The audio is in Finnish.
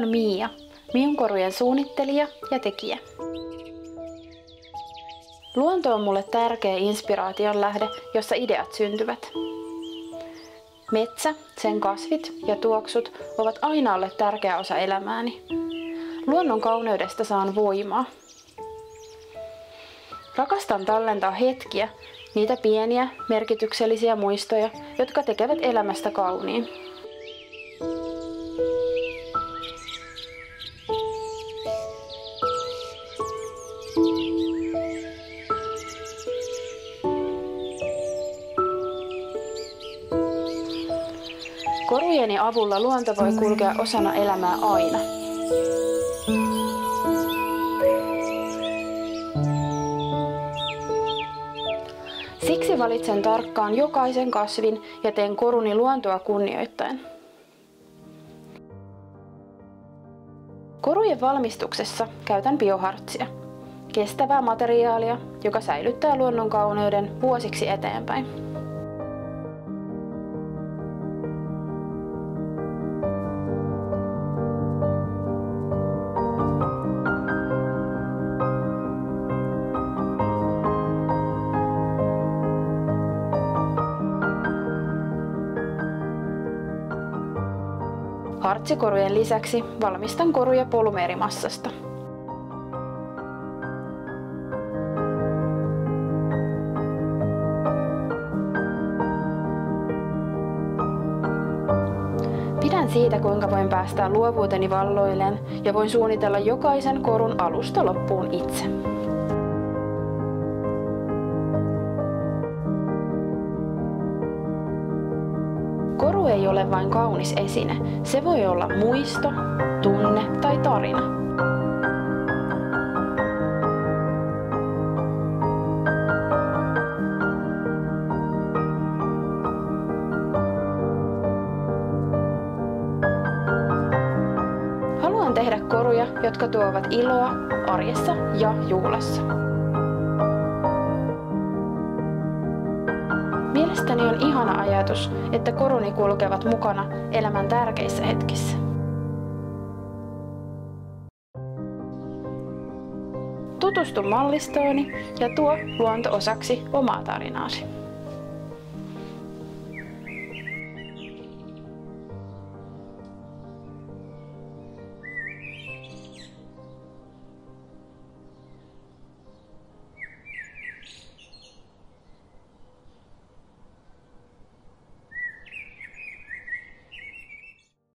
on Mia, minun korujen suunnittelija ja tekijä. Luonto on mulle tärkeä inspiraation lähde, jossa ideat syntyvät. Metsä, sen kasvit ja tuoksut ovat aina olleet tärkeä osa elämääni. Luonnon kauneudesta saan voimaa. Rakastan tallentaa hetkiä, niitä pieniä, merkityksellisiä muistoja, jotka tekevät elämästä kauniin. Korujeni avulla luonto voi kulkea osana elämää aina. Siksi valitsen tarkkaan jokaisen kasvin ja teen koruni luontoa kunnioittaen. Korujen valmistuksessa käytän biohartsia, kestävää materiaalia, joka säilyttää luonnon kauneuden vuosiksi eteenpäin. Hartsikorujen lisäksi valmistan koruja polymeerimassasta. Pidän siitä, kuinka voin päästää luovuuteni valloilleen ja voin suunnitella jokaisen korun alusta loppuun itse. Koru ei ole vain kaunis esine, se voi olla muisto, tunne tai tarina. Haluan tehdä koruja, jotka tuovat iloa arjessa ja juhlassa. Mielestäni on ihana ajatus, että koruni kulkevat mukana elämän tärkeissä hetkissä. Tutustu mallistooni ja tuo luonto osaksi omaa tarinaasi.